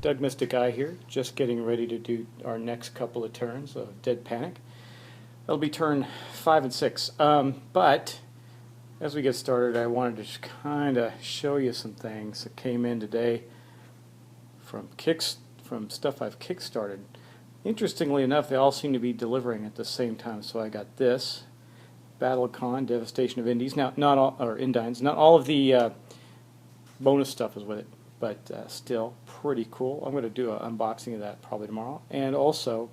Doug Mystic Eye here, just getting ready to do our next couple of turns of Dead Panic. That'll be turn 5 and 6. But as we get started, I wanted to just kind of show you some things that came in today from stuff I've kickstarted. Interestingly enough, they all seem to be delivering at the same time. So I got this, BattleCon, Devastation of Indies. Now, not all, or Indines. Not all of the bonus stuff is with it, but still pretty cool. I'm going to do an unboxing of that probably tomorrow. And also,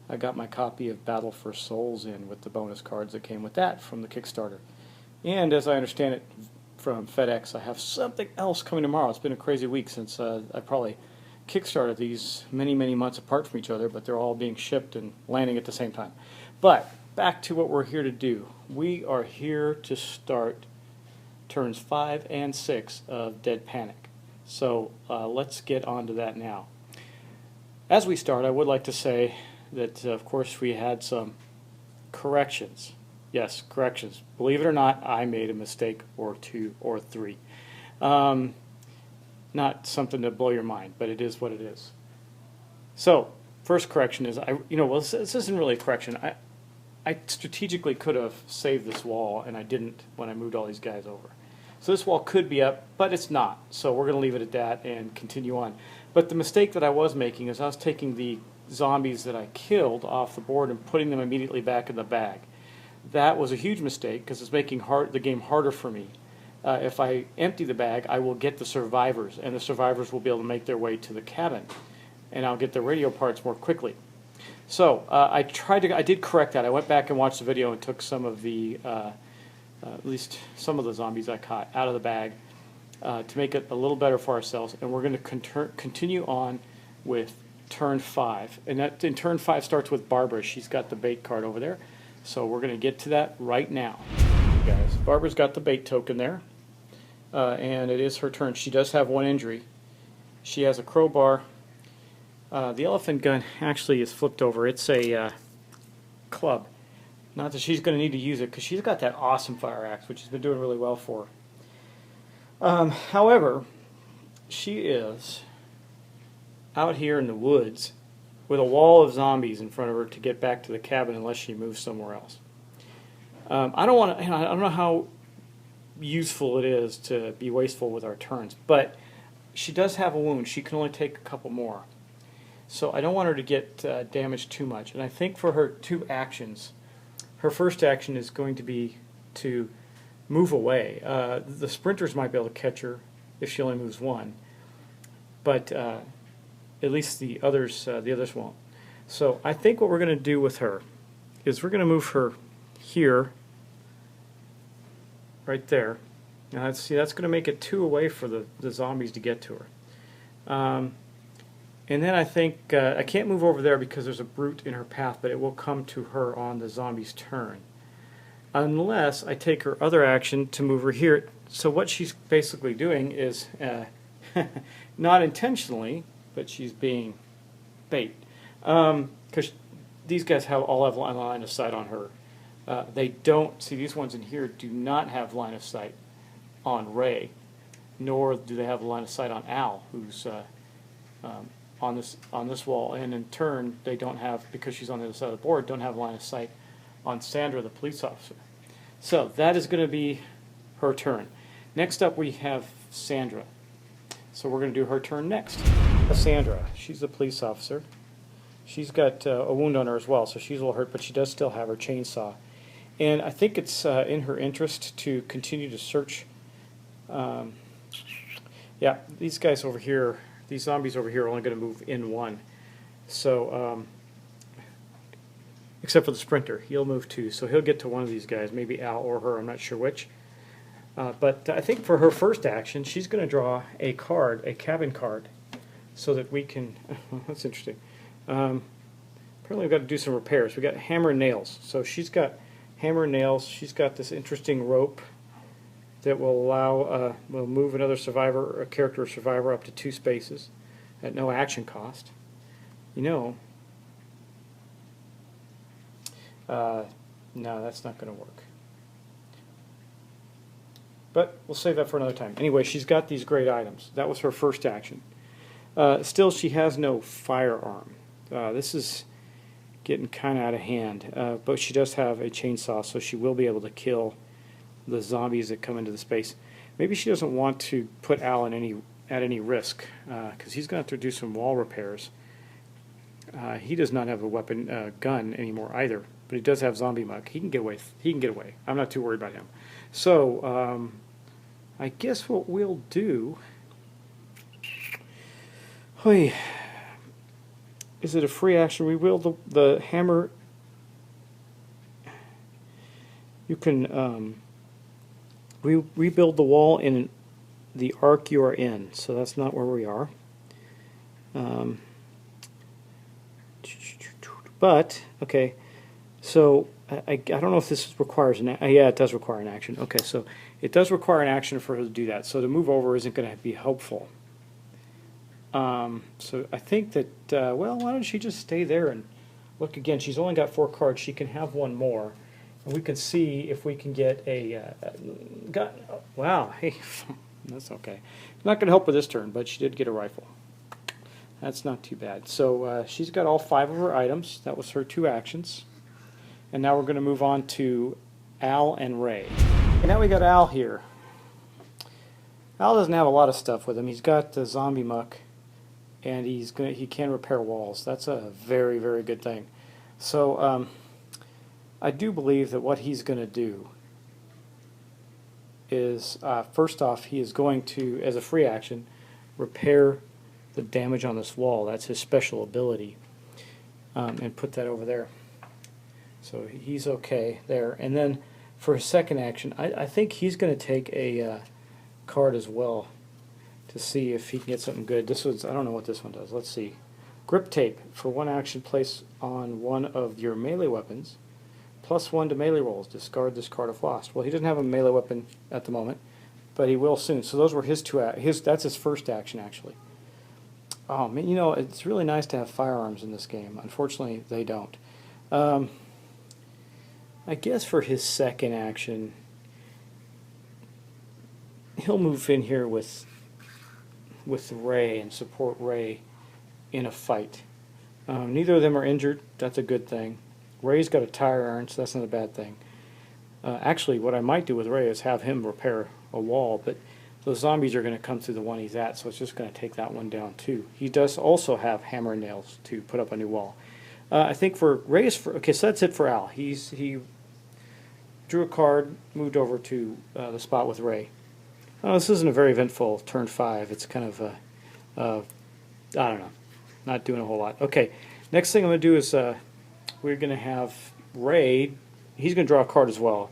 I got my copy of Battle for Souls in with the bonus cards that came with that from the Kickstarter. And as I understand it from FedEx, I have something else coming tomorrow. It's been a crazy week since I probably kickstarted these many months apart from each other, but they're all being shipped and landing at the same time. But back to what we're here to do. We are here to start turns 5 and 6 of Dead Panic. So let's get on to that now. As we start, I would like to say that, of course, we had some corrections. Yes, corrections. Believe it or not, I made a mistake or two or three. Not something to blow your mind, but it is what it is. So, first correction is, this isn't really a correction. I strategically could have saved this wall, and I didn't when I moved all these guys over. So this wall could be up, but it's not. So we're going to leave it at that and continue on. But the mistake that I was making is I was taking the zombies that I killed off the board and putting them immediately back in the bag. That was a huge mistake because it's making the game harder for me. If I empty the bag, I will get the survivors, and the survivors will be able to make their way to the cabin, and I'll get the radio parts more quickly. So I did correct that. I went back and watched the video and took some of the at least some of the zombies I caught out of the bag to make it a little better for ourselves. And we're going to continue on with turn 5. And in turn 5 starts with Barbara. She's got the bait card over there. So we're going to get to that right now. Guys, Barbara's got the bait token there. And it is her turn. She does have one injury. She has a crowbar. The elephant gun actually is flipped over. It's a club. Not that she's going to need to use it, because she's got that awesome fire axe, which has been doing really well for her. However, she is out here in the woods with a wall of zombies in front of her to get back to the cabin unless she moves somewhere else. I don't know how useful it is to be wasteful with our turns, but she does have a wound. She can only take a couple more. So I don't want her to get damaged too much. And I think for her 2 actions, her first action is going to be to move away. The sprinters might be able to catch her if she only moves 1, but at least the others won't. So I think what we're going to do with her is we're going to move her here, right there. Now that's going to make it 2 away for the zombies to get to her. And then I think I can't move over there because there's a brute in her path, but it will come to her on the zombie's turn. Unless I take her other action to move her here. So what she's basically doing is, not intentionally, but she's being bait. Because these guys all have line of sight on her. They don't, see these ones in here do not have line of sight on Ray, nor do they have line of sight on Al, who's on this wall, and in turn they don't have, because she's on the other side of the board, don't have line of sight on Sandra, the police officer. So that is going to be her turn. Next up we have Sandra. So we're going to do her turn next. Sandra, she's the police officer. She's got a wound on her as well, so she's a little hurt, but she does still have her chainsaw. And I think it's in her interest to continue to search. Yeah, these guys over here, these zombies over here are only going to move in 1. So, except for the sprinter, he'll move 2. So he'll get to one of these guys, maybe Al or her, I'm not sure which. But I think for her first action, she's going to draw a card, a cabin card, so that we can, that's interesting. Apparently we've got to do some repairs. We've got hammer and nails. So she's got hammer and nails. She's got this interesting rope that will allow, will move another survivor, a character or survivor, up to 2 spaces at no action cost. No, that's not going to work. But we'll save that for another time. Anyway, she's got these great items. That was her first action. Still, she has no firearm. This is getting kind of out of hand, but she does have a chainsaw, so she will be able to kill the zombies that come into the space. Maybe she doesn't want to put Al at any risk, because he's going to have to do some wall repairs. He does not have a gun anymore either, but he does have zombie muck. He can get away. He can get away. I'm not too worried about him. So I guess what we'll do. Is it a free action? We will the hammer. You can rebuild the wall in the arc you are in. So that's not where we are. But okay, so I don't know if this requires an yeah, it does require an action. Okay, so it does require an action for her to do that. So to move over isn't going to be helpful. So I think that well, why don't she just stay there and look again? She's only got 4 cards. She can have one more, and we can see if we can get a gun. Wow, hey, that's okay. Not going to help with this turn, but she did get a rifle. That's not too bad. So she's got all 5 of her items. That was her 2 actions. And now we're going to move on to Al and Ray. And now we got Al here. Al doesn't have a lot of stuff with him. He's got the zombie muck, and he can repair walls. That's a very, very good thing. So I do believe that what he's going to do is, first off, he is going to, as a free action, repair the damage on this wall. That's his special ability, and put that over there. So he's okay there. And then for his second action, I think he's going to take a card as well to see if he can get something good. This was, I don't know what this one does. Let's see. Grip tape. For 1 action, place on one of your melee weapons. +1 to melee rolls. Discard this card if lost. Well, he doesn't have a melee weapon at the moment, but he will soon. So those were his 2. That's his first action, actually. Oh man, you know, it's really nice to have firearms in this game. Unfortunately, they don't. I guess for his second action, he'll move in here with Ray and support Ray in a fight. Neither of them are injured. That's a good thing. Ray's got a tire iron, so that's not a bad thing. Actually, what I might do with Ray is have him repair a wall, but those zombies are going to come through the one he's at, so it's just going to take that one down too. He does also have hammer and nails to put up a new wall. I think for Ray's, okay, so that's it for Al. He drew a card, moved over to the spot with Ray. This isn't a very eventful turn 5. It's kind of I don't know, not doing a whole lot. Okay, next thing I'm going to do is we're going to have Ray. He's going to draw a card as well,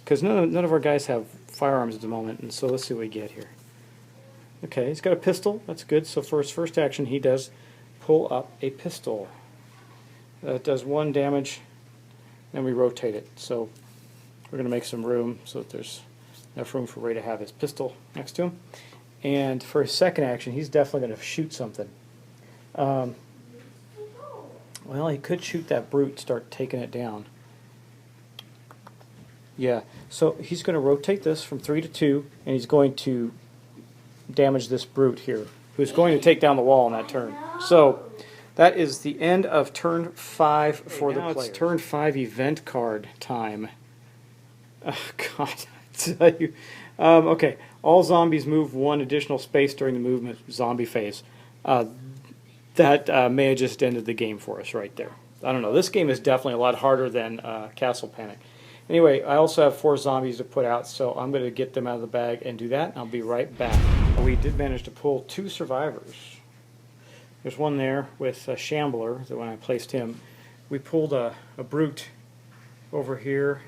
because none of our guys have firearms at the moment, and so let's see what we get here. Okay, he's got a pistol. That's good. So for his first action, he does pull up a pistol. It does 1 damage, and we rotate it. So we're going to make some room so that there's enough room for Ray to have his pistol next to him. And for his second action, he's definitely going to shoot something. Well, he could shoot that brute, start taking it down. Yeah, so he's going to rotate this from 3 to 2, and he's going to damage this brute here, who's going to take down the wall on that turn. So that is the end of turn 5 for the players. It's turn 5 event card time. Oh, God, I tell you. Okay, all zombies move 1 additional space during the movement zombie phase. That may have just ended the game for us right there. I don't know. This game is definitely a lot harder than Castle Panic. Anyway, I also have 4 zombies to put out, so I'm going to get them out of the bag and do that, and I'll be right back. We did manage to pull 2 survivors. There's one there with a Shambler, that when I placed him. We pulled a brute over here,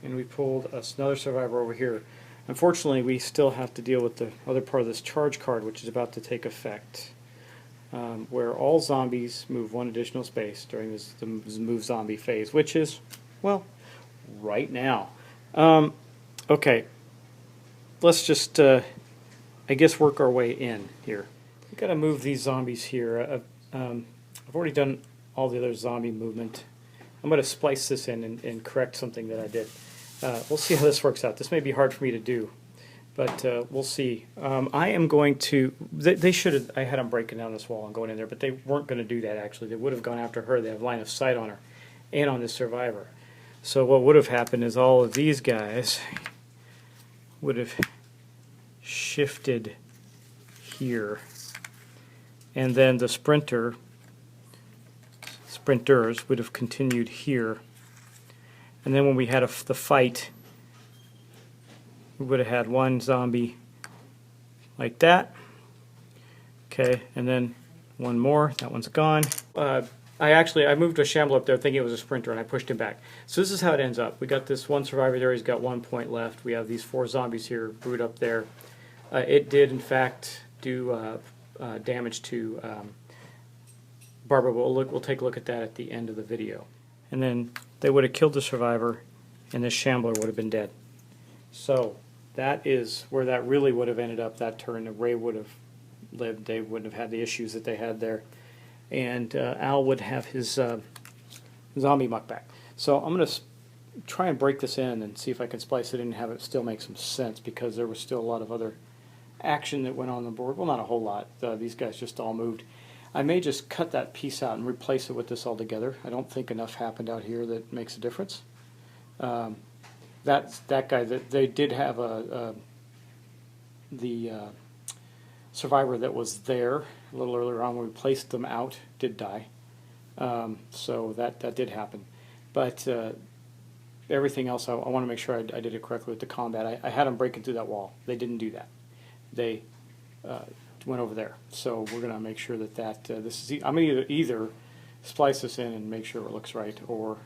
and we pulled another survivor over here. Unfortunately, we still have to deal with the other part of this charge card, which is about to take effect, where all zombies move 1 additional space during the move zombie phase, which is, well, right now. Okay, let's just, I guess, work our way in here. We've got to move these zombies here. I've already done all the other zombie movement. I'm going to splice this in and correct something that I did. We'll see how this works out. This may be hard for me to do, But we'll see. I am going to. They should have. I had them breaking down this wall and going in there, but they weren't going to do that. Actually, they would have gone after her. They have line of sight on her, and on this survivor. So what would have happened is all of these guys would have shifted here, and then the sprinters would have continued here, and then when we had the fight, we would have had one zombie like that. Okay, and then one more. That one's gone. I moved a shambler up there thinking it was a sprinter, and I pushed him back. So this is how it ends up. We got this one survivor there. He's got 1 point left. We have these 4 zombies here brewed up there. It did, in fact, do damage to Barbara. We'll take a look at that at the end of the video. And then they would have killed the survivor, and this shambler would have been dead. So that is where that really would have ended up that turn. Ray would have lived. They wouldn't have had the issues that they had there. And Al would have his zombie muck back. So I'm going to try and break this in and see if I can splice it in and have it still make some sense, because there was still a lot of other action that went on the board. Well, not a whole lot. These guys just all moved. I may just cut that piece out and replace it with this all together. I don't think enough happened out here that makes a difference. That guy, they did have the survivor that was there a little earlier on when we placed them out did die. So that did happen. But everything else, I want to make sure I did it correctly with the combat. I had them breaking through that wall. They didn't do that. They went over there. So we're going to make sure that this is. I'm going to either splice this in and make sure it looks right, or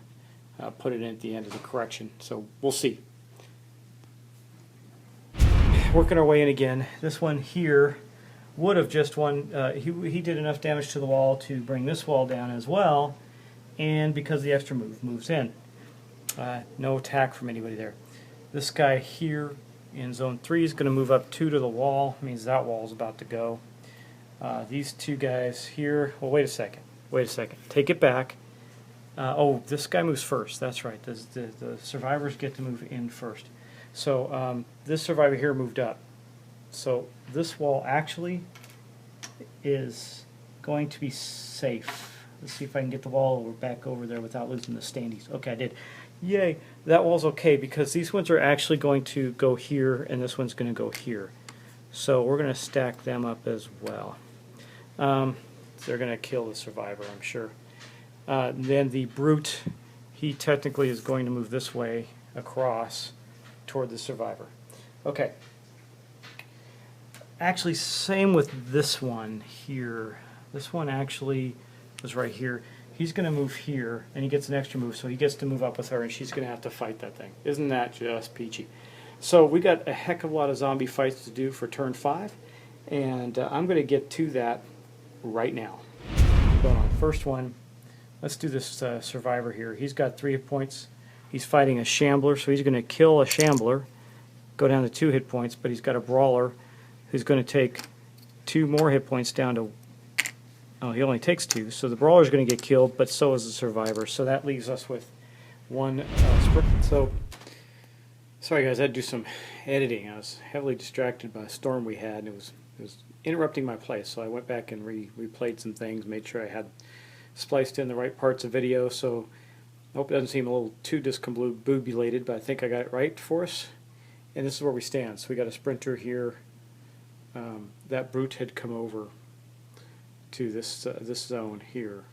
put it in at the end as a correction. So we'll see. Working our way in again. This one here would have just won. He did enough damage to the wall to bring this wall down as well, and because the extra moves in. No attack from anybody there. This guy here in zone 3 is going to move up 2 to the wall. Means that wall is about to go. These 2 guys here. Well, wait a second. Take it back. Oh, this guy moves first. That's right. The survivors get to move in first. So this survivor here moved up. So this wall actually is going to be safe. Let's see if I can get the wall back over there without losing the standees. Okay, I did. Yay! That wall's okay because these ones are actually going to go here, and this one's going to go here. So we're going to stack them up as well. They're going to kill the survivor, I'm sure. Then the brute, he technically is going to move this way across toward the survivor. Okay. Actually, same with this one here. This one actually was right here. He's going to move here, and he gets an extra move, so he gets to move up with her, and she's going to have to fight that thing. Isn't that just peachy? So we got a heck of a lot of zombie fights to do for turn 5, and I'm going to get to that right now. Going on first one. Let's do this survivor here. He's got 3 hit points. He's fighting a shambler, so he's going to kill a shambler, go down to 2 hit points, but he's got a brawler who's going to take 2 more hit points down to... Oh, he only takes 2, so the brawler's going to get killed, but so is the survivor. So that leaves us with 1 sprint. So, sorry guys, I had to do some editing. I was heavily distracted by a storm we had, and it was interrupting my play. So I went back and replayed some things, made sure I had spliced in the right parts of video. So I hope it doesn't seem a little too discombobulated, but I think I got it right for us. And this is where we stand. So we got a sprinter here. That brute had come over to this zone here.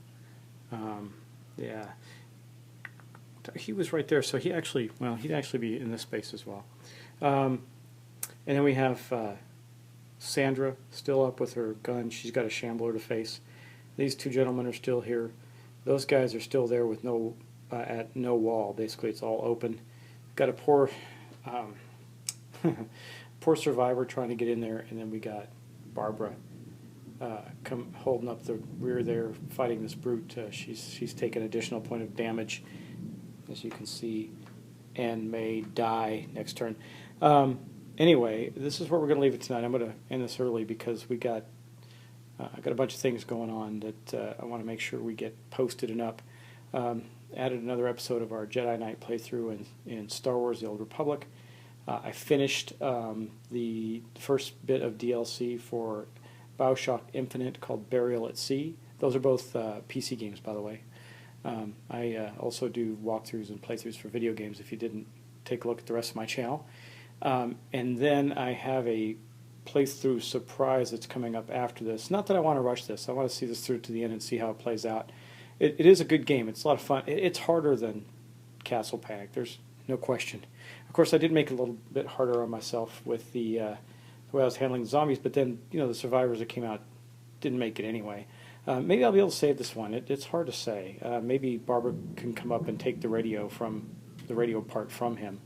Yeah, he was right there, so he'd actually be in this space as well. And then we have Sandra still up with her gun. She's got a shambler to face. These 2 gentlemen are still here. Those guys are still there with no wall. Basically, it's all open. Got a poor poor survivor trying to get in there, and then we got Barbara holding up the rear there, fighting this brute. She's taken additional point of damage, as you can see, and may die next turn. Anyway, this is where we're going to leave it tonight. I'm going to end this early because I got a bunch of things going on that I want to make sure we get posted and up. Added another episode of our Jedi Knight playthrough in Star Wars: The Old Republic. I finished the first bit of DLC for BioShock Infinite called Burial at Sea. Those are both PC games, by the way. I also do walkthroughs and playthroughs for video games if you didn't take a look at the rest of my channel. And then I have a playthrough surprise that's coming up after this. Not that I want to rush this. I want to see this through to the end and see how it plays out. It is a good game. It's a lot of fun. It's harder than Castle Panic. There's no question. Of course, I did make it a little bit harder on myself with the way I was handling the zombies, but then, the survivors that came out didn't make it anyway. Maybe I'll be able to save this one. It's hard to say. Maybe Barbara can come up and take the radio part from him,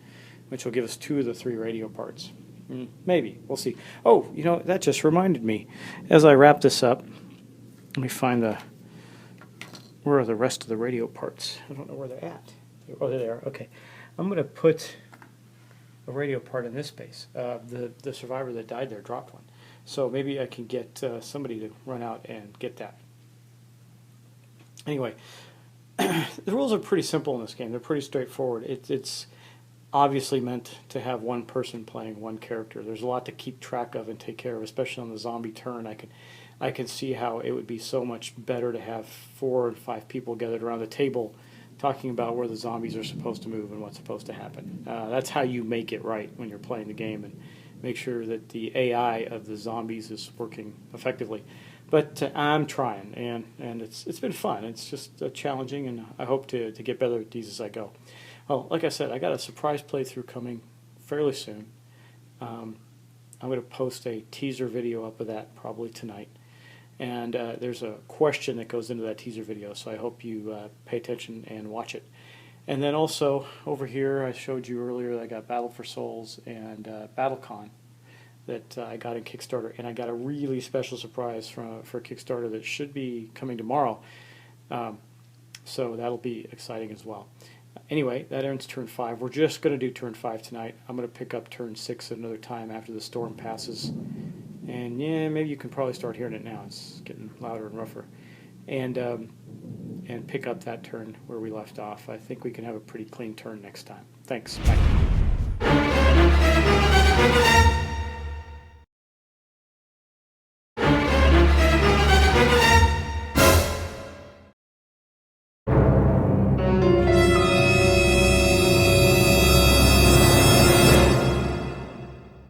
which will give us 2 of the 3 radio parts. Maybe. We'll see. Oh, that just reminded me. As I wrap this up, let me find where are the rest of the radio parts? I don't know where they're at. Oh, there they are. Okay. I'm going to put a radio part in this space. The survivor that died there dropped one. So maybe I can get somebody to run out and get that. Anyway, the rules are pretty simple in this game. They're pretty straightforward. It's obviously meant to have one person playing one character. There's a lot to keep track of and take care of, especially on the zombie turn. I can see how it would be so much better to have 4 and 5 people gathered around the table talking about where the zombies are supposed to move and what's supposed to happen. That's how you make it right when you're playing the game and make sure that the AI of the zombies is working effectively. But I'm trying, and it's been fun. It's just challenging, and I hope to get better at these as I go. Well, like I said, I got a surprise playthrough coming fairly soon. I'm going to post a teaser video up of that probably tonight. And there's a question that goes into that teaser video, so I hope you pay attention and watch it. And then also, over here, I showed you earlier that I got Battle for Souls and BattleCon that I got in Kickstarter. And I got a really special surprise for Kickstarter that should be coming tomorrow. So that'll be exciting as well. Anyway, that ends turn 5. We're just going to do turn 5 tonight. I'm going to pick up turn 6 at another time after the storm passes. And yeah, maybe you can probably start hearing it now. It's getting louder and rougher. And pick up that turn where we left off. I think we can have a pretty clean turn next time. Thanks. Bye.